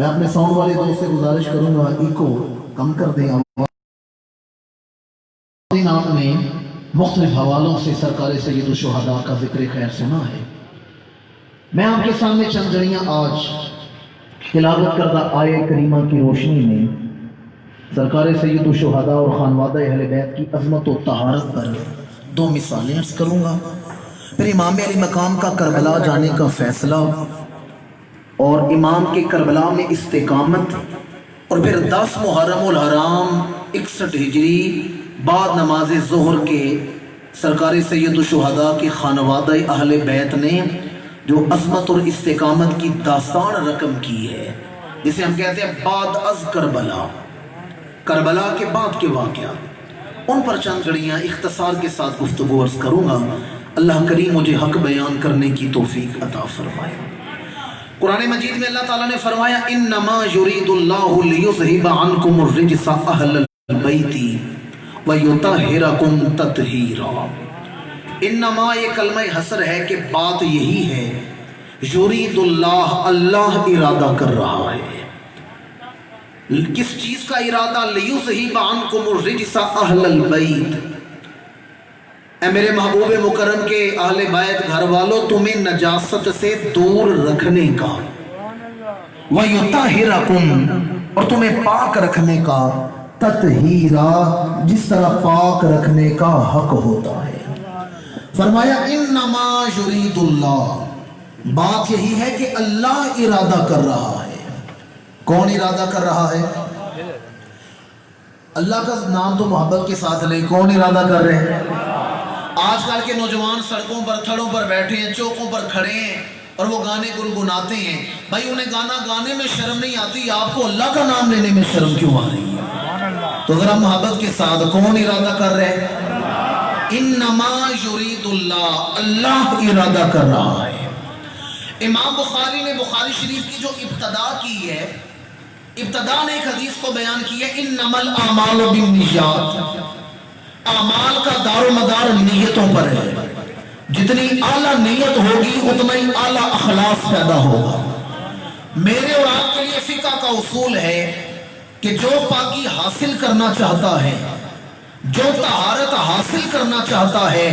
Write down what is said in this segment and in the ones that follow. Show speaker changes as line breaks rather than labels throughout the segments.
میں اپنے ساؤنڈ والے دوست سے گزارش کروں گا ایکو کم کر دیں. آپ نے مختلف حوالوں سے سرکار سید الشہداء کا ذکر خیر سنا ہے. میں آپ کے سامنے چند جڑیاں آج تلاوت کردہ آیہ کریمہ کی روشنی میں سرکار سید الشہداء اور خانوادہ اہل بیت کی عظمت و طہارت پر دو مثالیں عرض کروں گا. پھر امام علی مقام کا کربلا جانے کا فیصلہ اور امام کے کربلا میں استقامت، اور پھر 10 محرم الحرام 61 ہجری بعد نماز ظہر کے سرکار سید الشہداء کی خانوادہ اہل بیت نے جو عظمت اور استقامت کی داستان رقم کی ہے، جسے ہم کہتے ہیں بعد از کربلا، کربلا کے بعد کے واقعات، ان پر چند جڑیاں اختصار کے ساتھ گفتگو عرض کروں گا. اللہ کریم مجھے حق بیان کرنے کی توفیق عطا فرمائے. قرآن مجید میں اللہ تعالیٰ نے فرمایا انما یرید اللہ لیذہب عنکم الرجس اہل البیت ویطہرکم تطہیرا. انما یہ کلمہ حصر ہے کہ بات یہی ہے، یرید اللہ، اللہ ارادہ کر رہا ہے. کس چیز کا ارادہ؟ لیذہب عنکم الرجس اہل البیت، اے میرے محبوب مکرم کے اہل بیت گھر والوں، تمہیں نجاست سے دور رکھنے کا، وَيُطَهِرَكُمْ، اور تمہیں پاک رکھنے کا، تطہیرا، جس طرح پاک رکھنے کا حق ہوتا ہے. فرمایا انما یرید اللہ، بات یہی ہے کہ اللہ ارادہ کر رہا ہے. کون ارادہ کر رہا ہے؟ اللہ کا نام تو محبت کے ساتھ لیں. کون ارادہ کر رہے ہیں؟ آج کل کے نوجوان سڑکوں پر تھڑوں پر بیٹھے ہیں، چوکوں پر کھڑے ہیں اور وہ گانے گنگناتے ہیں. بھائی انہیں گانا گانے میں شرم نہیں آتی، آپ کو اللہ کا نام لینے میں شرم کیوں آ رہی ہے؟ تو ذرا محبت کے ساتھ کون ارادہ کر رہے ہیں؟ انما یرید اللہ، اللہ ارادہ کر رہا ہے. امام بخاری نے بخاری شریف کی جو ابتدا کی ہے، ابتدا نے ایک حدیث کو بیان کی ہے، انما الاعمال بالنیات، اعمال کا دار و مدار نیتوں پر ہے. جتنی اعلیٰ نیت ہوگی اتنا ہی اعلیٰ اخلاق پیدا ہوگا. میرے اور آپ کے لیے فقہ کا اصول ہے کہ جو پاکی حاصل کرنا چاہتا ہے، جو طہارت حاصل کرنا چاہتا ہے،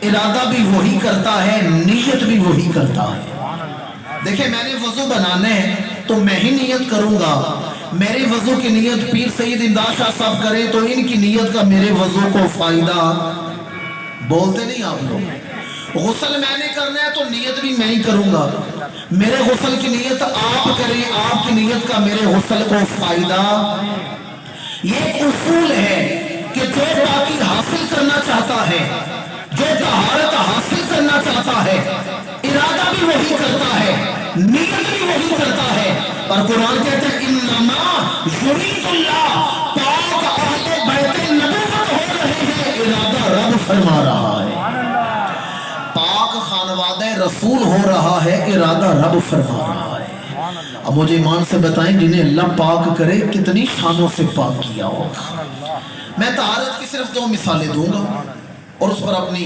ارادہ بھی وہی کرتا ہے، نیت بھی وہی کرتا ہے. دیکھیں میں نے وضو بنانا ہے تو میں ہی نیت کروں گا. میرے وضو کی نیت پیر سید امداد شاہ صاحب کرے تو ان کی نیت کا میرے وضو کو فائدہ. بولتے نہیں آپ لوگ. غسل میں نے کرنا ہے تو نیت بھی میں ہی کروں گا. میرے غسل کی نیت آپ کریں، آپ کی نیت کا میرے غسل کو فائدہ. یہ اصول ہے کہ جو پاکی حاصل کرنا چاہتا ہے، جو طہارت حاصل کرنا چاہتا ہے، ارادہ بھی وہی کرتا ہے، نیت بھی وہی کرتا ہے. اور قرآن کہتے ہیں انما یرید اللہ، پاک اہل بیت نبوت ہو رہے ہیں، ارادہ رب فرما رہا ہے. پاک خانوادہ رسول ہو رہا ہے، ارادہ رب فرما رہا ہے. اب مجھے ایمان سے بتائیں جنہیں اللہ پاک کرے کتنی شانوں سے پاک کیا ہوگا. میں طہارت کی صرف 2 مثالیں دوں گا اور اس پر اپنی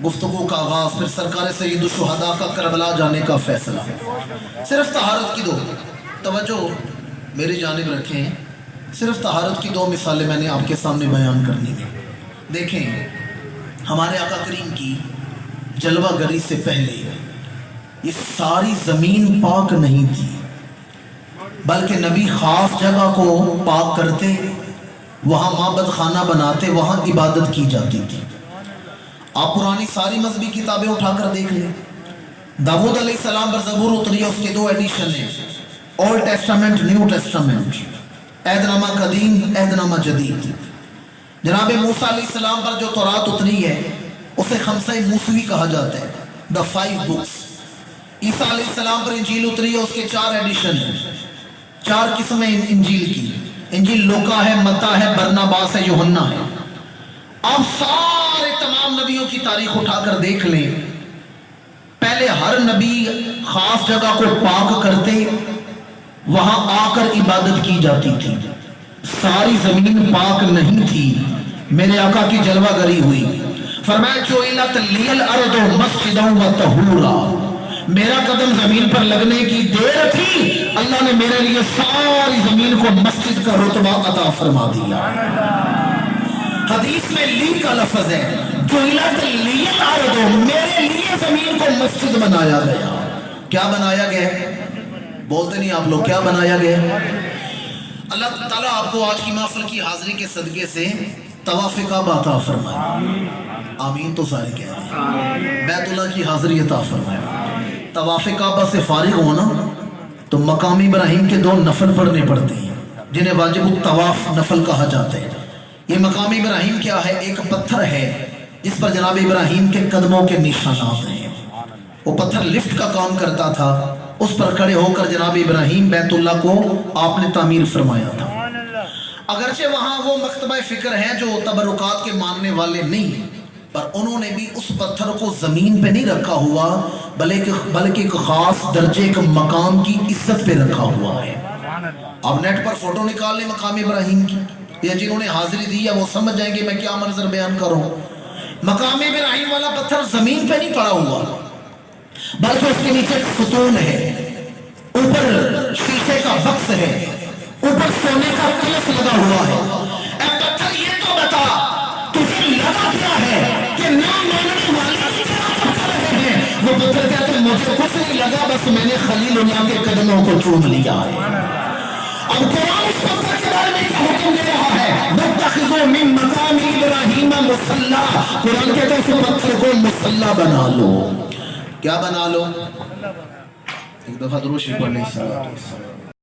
گفتگو کا آغاز، پھر سرکار سید الشہداء کا کربلا جانے کا فیصلہ. صرف طہارت کی 2 توجہ میری جانب رکھیں. صرف طہارت کی 2 مثالیں میں نے آپ کے سامنے بیان کرنی ہے. دیکھیں ہمارے آقا کریم کی جلوہ گری سے پہلے یہ ساری زمین پاک نہیں تھی، بلکہ نبی خاص جگہ کو پاک کرتے، وہاں معبد خانہ بناتے، وہاں عبادت کی جاتی تھی. آپ پرانی ساری مذہبی کتابیں اٹھا کر دیکھ لیں. داؤد علیہ السلام پر زبور اتری ہے، اس کے 2 ایڈیشن ہیں، اولڈ ٹیسٹامنٹ، نیو ٹیسٹامنٹ، عہد نامہ قدیم، عہد نامہ جدید. جناب موسیٰ علیہ السلام پر جو تورات اتری ہے اسے خمسہ موسوی کہا جاتا ہے، the 5 books. عیسیٰ علیہ السلام پر انجیل اتری ہے، اس کے 4 ایڈیشن ہیں، 4 قسمیں انجیل کی. انجیل لوکا ہے، متی ہے، برناباس ہے، یوحنا ہے. آپ سارے تمام نبیوں کی تاریخ اٹھا کر دیکھ لیں، پہلے ہر نبی خاص جگہ کو پاک کرتے، وہاں آ کر عبادت کی جاتی تھی. ساری زمین پاک نہیں تھی. میرے آقا کی جلوہ گری ہوئی، فرمایا جُعِلَتْ لِيَ الْأَرْضُ مَسْجِدًا وَطَهُورًا، میرا قدم زمین پر لگنے کی دیر تھی، اللہ نے میرے لیے ساری زمین کو مسجد کا رتبہ عطا فرما دیا۔ حدیث میں لی کا لفظ ہے، جعلت لی الارض، میرے لیے زمین کو مسجد بنایا گیا۔ کیا بنایا گیا؟ بولتے نہیں آپ لوگ، کیا بنایا گیا؟ اللہ تعالیٰ آپ کو آج کی محفل کی حاضری کے صدقے سے طواف کعبہ عطا فرمائے، آمین تو سارے کہہ رہے، بیت اللہ کی حاضری عطا فرمائے۔ طواف کعبہ سے فارغ ہونا تو مقام ابراہیم کے 2 نفل پڑھنے پڑتے ہیں جنہیں واجب الطواف نفل کہا جاتا ہے۔ یہ مقام ابراہیم کیا ہے؟ ایک پتھر ہے جس پر جناب ابراہیم کے قدموں کے نشانات ہیں۔ وہ پتھر لفٹ کا کام کرتا تھا، اس پر کھڑے ہو کر جناب ابراہیم بیت اللہ کو آپ نے تعمیر فرمایا تھا۔ اگرچہ وہاں وہ مکتبہ فکر ہیں جو تبرکات کے ماننے والے نہیں، پر انہوں نے بھی اس پتھر کو زمین پہ نہیں رکھا ہوا، بلکہ ایک خاص درجے کے مقام کی عزت پہ رکھا ہوا ہے۔ آپ نیٹ پر فوٹو نکال لیں مقام ابراہیم کی، یا جنہوں نے حاضری دی ہے وہ سمجھ جائیں گے میں کیا منظر بیان کروں۔ مقام ابراہیم والا پتھر زمین پہ نہیں پڑا ہوا، بلکہ اس کے نیچے ستون ہے، اوپر شیشے کا بکس ہے، اوپر سونے کا کلف لگا ہوا ہے۔ اے پتھر یہ تو بتا تجھے لگا کیا ہے کہ نہ ماننے والے وہ پتھر کہتے ہیں مجھے کچھ نہیں لگا، بس میں نے خلیل اللہ کے قدموں کو چوم لیا ہے۔ اب قرآن اس پتھر کے بارے میں کیا حکم دے رہا ہے؟ وَاتَّخِذُوا مِن مَّقَامِ إِبْرَاهِيمَ مُصَلًّى، قرآن کہتا ہے اس پتھر کو مصلی بنا لو۔ کیا بنا لو؟ ایک دفعہ درود شریف پڑھ لیں۔